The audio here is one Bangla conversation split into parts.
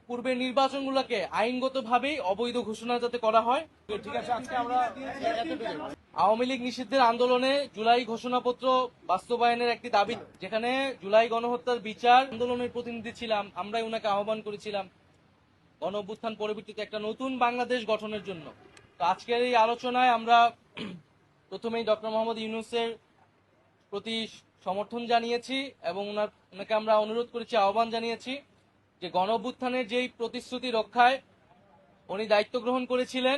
পূর্বের নির্বাচনগুলোকে আইনগতভাবেই অবৈধ ঘোষণা যাতে করা হয়। ঠিক আছে, আজকে আমরা আওয়ামী লীগ নিষিদ্ধের আন্দোলনে জুলাই ঘোষণাপত্র বাস্তবায়নের একটি দাবি, যেখানে জুলাই গণহত্যার বিচার আন্দোলনের প্রতিনিধি ছিলাম, আমরাই ওনাকে আহ্বান করেছিলাম গণ অভ্যুত্থান পরবর্তীতে একটা নতুন বাংলাদেশ গঠনের জন্য। তো আজকের এই আলোচনায় আমরা প্রথমেই ডক্টর মোহাম্মদ ইউনূসের প্রতি সমর্থন জানিয়েছি এবং ওনাকে আমরা অনুরোধ করেছি, আহ্বান জানিয়েছি যে গণ অভ্যুত্থানের যেই প্রতিশ্রুতি রক্ষায় উনি দায়িত্ব গ্রহণ করেছিলেন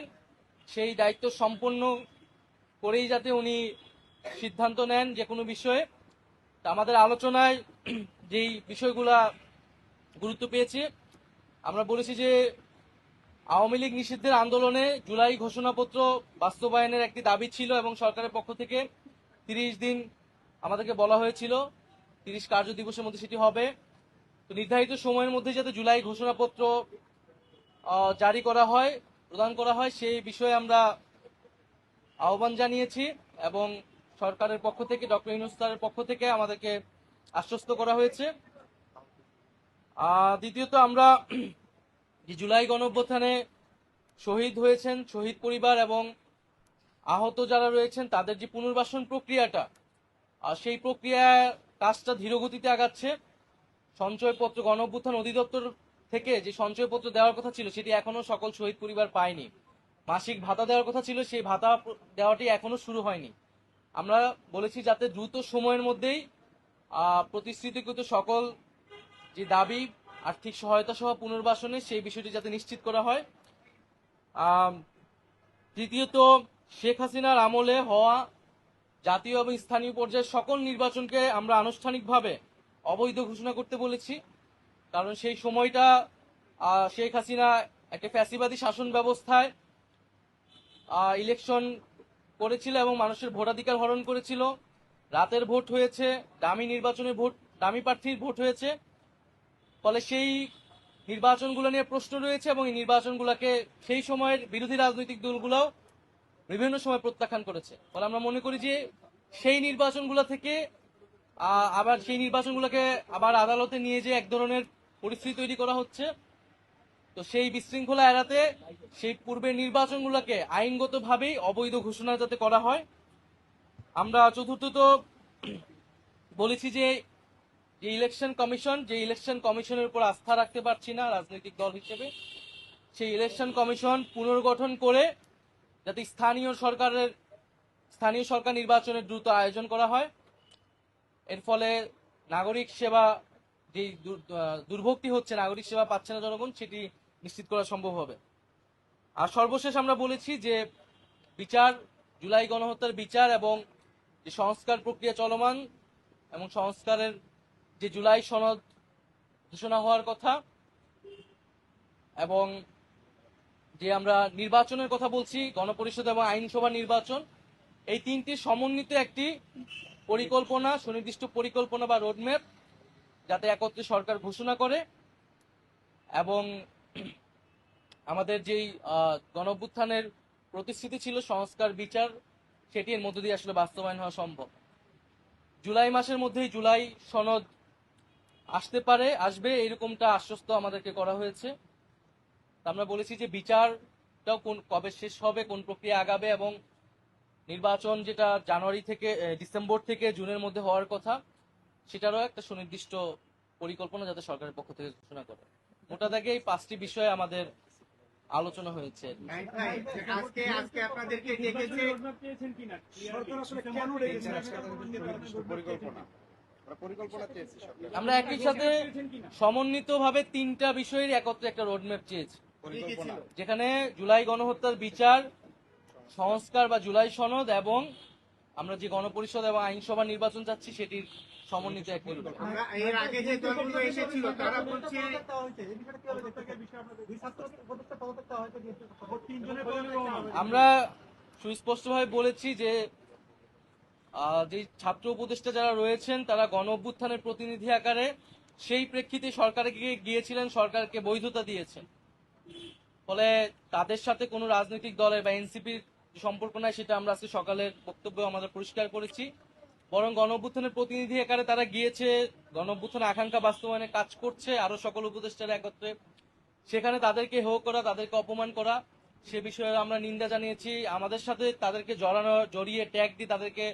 সেই দায়িত্ব সম্পন্ন করেই যাতে উনি সিদ্ধান্ত নেন যে কোনো বিষয়ে। তা আমাদের আলোচনায় যেই বিষয়গুলা গুরুত্ব পেয়েছে, আমরা বলেছি যে আওয়ামী লীগ নিষিদ্ধের আন্দোলনে জুলাই ঘোষণাপত্র বাস্তবায়নের একটি দাবি ছিল এবং সরকারের পক্ষ থেকে 30 দিন আমাদেরকে বলা হয়েছিল, 30 কার্য দিবসের মধ্যে সেটি হবে। তো নির্ধারিত সময়ের মধ্যে যাতে জুলাই ঘোষণাপত্র জারি করা হয়, প্রদান করা হয়, সেই বিষয়ে আমরা আহ্বান জানিয়েছি এবং সরকারের পক্ষ থেকে, ডক্টর ইউনূস স্যারের পক্ষ থেকে আমাদেরকে আশ্বস্ত করা হয়েছে। দ্বিতীয়ত, আমরা যে জুলাই গণঅভ্যুত্থানে শহীদ হয়েছেন, শহীদ পরিবার এবং আহত যারা রয়েছেন তাদের যে পুনর্বাসন প্রক্রিয়াটা, সেই প্রক্রিয়া কাজটা ধীরগতিতে আগাচ্ছে। সঞ্চয়পত্র গণঅভ্যুত্থান অধিদপ্তর থেকে যে সঞ্চয়পত্র দেওয়ার কথা ছিল সেটি এখনো সকল শহীদ পরিবার পায়নি। মাসিক ভাতা দেওয়ার কথা ছিল, সেই ভাতা দেওয়াটি এখনো শুরু হয়নি। আমরা বলেছি যাতে দ্রুত সময়ের মধ্যেই প্রতিশ্রুতিকৃত সকল যে দাবি, আর্থিক সহায়তা সহ পুনর্বাসনে সেই বিষয়টি যাতে নিশ্চিত করা হয়। তৃতীয়ত, শেখ হাসিনার আমলে হওয়া জাতীয় এবং স্থানীয় পর্যায়ে সকল নির্বাচনকে আমরা আনুষ্ঠানিকভাবে অবৈধ ঘোষণা করতে বলেছি। কারণ সেই সময়টা শেখ হাসিনা একটা ফ্যাসিবাদী শাসন ব্যবস্থায় ইলেকশন করেছিল এবং মানুষের ভোটাধিকার হরণ করেছিল। রাতের ভোট হয়েছে, দামি নির্বাচনের ভোট, দামি প্রার্থীর ভোট হয়েছে। ফলে সেই নির্বাচনগুলো নিয়ে প্রশ্ন রয়েছে এবং এই নির্বাচনগুলোকে সেই সময়ের বিরোধী রাজনৈতিক দলগুলোও বিভিন্ন সময় প্রত্যাখ্যান করেছে। ফলে আমরা মনে করি যে সেই নির্বাচনগুলো থেকে আবার সেই নির্বাচনগুলোকে আবার আদালতে নিয়ে যে এক ধরনের পরিস্থিতি তৈরি করা হচ্ছে। তো সেই বিশৃঙ্খলা এড়াতে সেই পূর্বের নির্বাচনগুলোকে আইনগতভাবেই অবৈধ ঘোষণা যাতে করা হয়। আমরা চতুর্থত বলেছি যে ইলেকশন কমিশনের উপর আস্থা রাখতে পারছি না রাজনৈতিক দল হিসেবে। সেই ইলেকশন কমিশন পুনর্গঠন করে যাতে স্থানীয় সরকার নির্বাচনের দ্রুত আয়োজন করা হয়। এর ফলে নাগরিক সেবা যে দুর্ভোগটি হচ্ছে, নাগরিক সেবা পাচ্ছে না জনগণ, সেটি নিশ্চিত করা সম্ভব হবে। আর সর্বশেষ আমরা বলেছি যে জুলাই গণহত্যার বিচার এবং যে সংস্কার প্রক্রিয়া চলমান এবং সংস্কারের যে জুলাই সনদ ঘোষণা হওয়ার কথা এবং যে আমরা নির্বাচনের কথা বলছি, গণপরিষদ এবং আইনসভা নির্বাচন, এই তিনটি সমন্বিত একটি পরিকল্পনা, সুনির্দিষ্ট পরিকল্পনা বা রোডম্যাপ যাতে একত্রে সরকার ঘোষণা করে এবং আমাদের যেই গণঅভ্যুত্থানের প্রতিশ্রুতি ছিল সংস্কার বিচার, সেটি এর মধ্য দিয়ে আসলে বাস্তবায়ন হওয়া সম্ভব। জুলাই মাসের মধ্যেই জুলাই সনদ আসবে এরকমটা আশ্বস্ত আমাদেরকে করা হয়েছে। আমরা বলেছি যে বিচারটাও কবে শেষ হবে, কোন প্রক্রিয়া আগাবে এবং নির্বাচন যেটা জানুয়ারি থেকে ডিসেম্বর থেকে জুনের মধ্যে হওয়ার কথা, সেটারও একটা সুনির্দিষ্ট পরিকল্পনা যাতে সরকারের পক্ষ থেকে ঘোষণা করে। মোটা দাগে এই 5টি বিষয়ে আমাদের আলোচনা হয়েছে। আমরা একই সাথে সমন্বিতভাবে 3টা বিষয়ের একত্রে একটা রোডম্যাপ চেয়েছি, যেখানে জুলাই গণহত্যার বিচার, সংস্কার বা জুলাই সনদ এবং আমরা যে গণপরিষদ এবং আইনসভা নির্বাচন চাচ্ছি সেটির সমন্বিত একটি। আমরা সুস্পষ্টভাবে বলেছি যে ছাত্র উপদেষ্টা যারা রয়েছেন তারা গণ অভ্যুত্থানের প্রতিনিধি আকারে সেই প্রেক্ষিতে সরকারে গিয়েছিলেন, সরকারকে বৈধতা দিয়েছেন। ফলে তাদের সাথে কোনো রাজনৈতিক দলের বা এনসিপির সম্পর্ক নাই, সেটা আমরা আজকে সকালের বক্তব্য আমাদের পরিষ্কার করেছি। বরং গণ অভ্যুত্থানের প্রতিনিধি আকারে তারা গিয়েছে, গণ অভ্যুত্থানের আকাঙ্ক্ষা বাস্তবায়নে কাজ করছে, আরো সকল উপদেষ্টারা একত্রে। সেখানে তাদেরকে হেয় করা, তাদেরকে অপমান করা, সে বিষয়ে আমরা নিন্দা জানিয়েছি। আমাদের সাথে তাদেরকে জড়িয়ে ট্যাগ দিয়ে তাদেরকে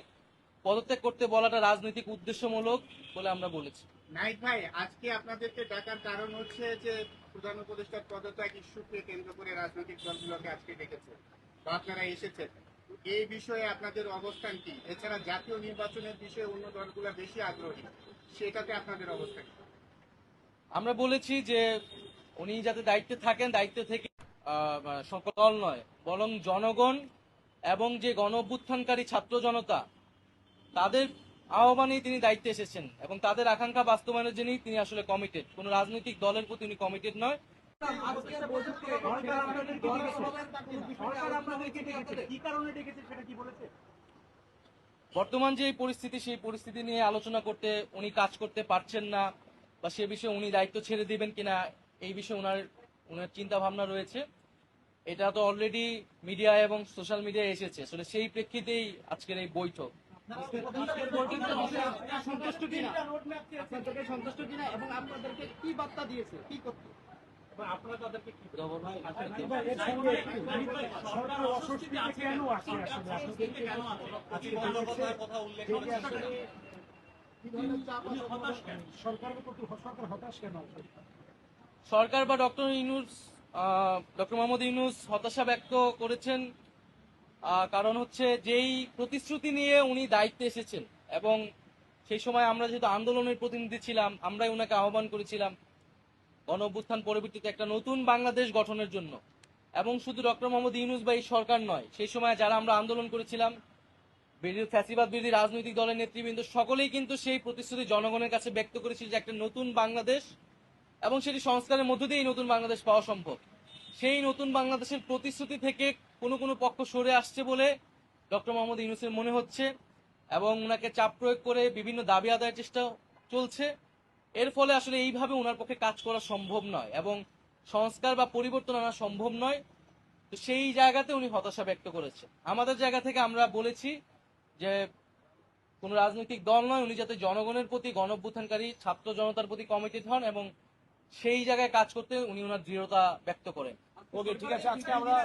পদত্যাগ করতে বলাটা রাজনৈতিক উদ্দেশ্যমূলক বলে আমরা বলেছি। নাইক ভাই, আজকে আপনাদেরকে ডাকার কারণ হচ্ছে যে প্রধান উপদেষ্টার পদত্যাগ ইস্যুকে কেন্দ্র করে রাজনৈতিক দলগুলোকে আজকে ডেকেছে বা আপনারা এসেছেন। এই বিষয়ে আপনাদের অবস্থান কি? এছাড়া জাতীয় নির্বাচনের বিষয়ে অন্য দলগুলো বেশি আগ্রহী, সেটাতে আপনাদের অবস্থান কি? আমরা বলেছি যে উনি যাতে দায়িত্বে থাকেন, দায়িত্ব থেকে সকল দল নয় বরং জনগণ এবং যে গণ অভ্যুত্থানকারী ছাত্র জনতা তাদের আহ্বানেই তিনি দায়িত্বে এসেছেন এবং তাদের আকাঙ্ক্ষা বাস্তবায়নের জন্যই তিনি আসলে কমিটেড। কোন রাজনৈতিক দলের প্রতি উনি কমিটেড নয়। বর্তমান যে পরিস্থিতি, সেই পরিস্থিতি নিয়ে আলোচনা করতে উনি কাজ করতে পারছেন না বা সে বিষয়ে উনি দায়িত্ব ছেড়ে দিবেন কিনা এই বিষয়ে ওনার চিন্তা ভাবনা রয়েছে। এটা তো অলরেডি মিডিয়া এবং সোশ্যাল মিডিয়ায় এসেছে, আসলে সেই প্রেক্ষিতেই আজকের এই বৈঠক। সন্তুষ্ট কিনা আপনাদেরকে সন্তুষ্ট কিনা এবং আপনাদেরকে কি বার্তা দিয়েছে কি করতে আপনারা তাদেরকে কি সরকার অস্বস্তিতে কেন আসছে আসলে আপনাদেরকে কথা উল্লেখ করেছে সরকারের প্রতি সরকার হতাশ কেন? সরকার বা ডক্টর মোহাম্মদ ইউনূস হতাশা ব্যক্ত করেছেন, কারণ হচ্ছে যেই প্রতিশ্রুতি নিয়ে উনি দায়িত্বে এসেছেন এবং সেই সময় আমরা যেহেতু আন্দোলনের প্রতিনিধি ছিলাম, আমরাই উনাকে আহ্বান করেছিলাম গণ অভ্যুত্থান পরবর্তীতে একটা নতুন বাংলাদেশ গঠনের জন্য। এবং শুধু ডক্টর মোহাম্মদ ইউনূস বা এই সরকার নয়, সেই সময় যারা আমরা আন্দোলন করেছিলাম, ফ্যাসিবাদ বিরোধী রাজনৈতিক দলের নেতৃবৃন্দ সকলেই কিন্তু সেই প্রতিশ্রুতি জনগণের কাছে ব্যক্ত করেছিল যে একটা নতুন বাংলাদেশ এবং সেটি সংস্কারের মধ্য দিয়ে নতুন বাংলাদেশ পাওয়া সম্ভব। সেই নতুন বাংলাদেশের প্রতিশ্রুতি থেকে কোনো পক্ষ সরে আসছে বলে ডক্টর মোহাম্মদ ইউনূসের মনে হচ্ছে এবং ওনাকে চাপ প্রয়োগ করে বিভিন্ন দাবি আদায়ের চেষ্টা চলছে। এর ফলে আসলে এইভাবে ওনার পক্ষে কাজ করা সম্ভব নয় এবং সংস্কার বা পরিবর্তন আনা সম্ভব নয়। তো সেই জায়গাতে উনি হতাশা ব্যক্ত করেছে। আমাদের জায়গা থেকে আমরা বলেছি যে কোন রাজনৈতিক দল নয়, উনি যাতে জনগণের প্রতি গণ অভ্যুত্থানকারী ছাত্র জনতার প্রতি কমিটেড হন এবং সেই জায়গায় কাজ করতে উনি ওনার দৃঢ়তা ব্যক্ত করেন। ওকে, ঠিক আছে, আজকে আমরা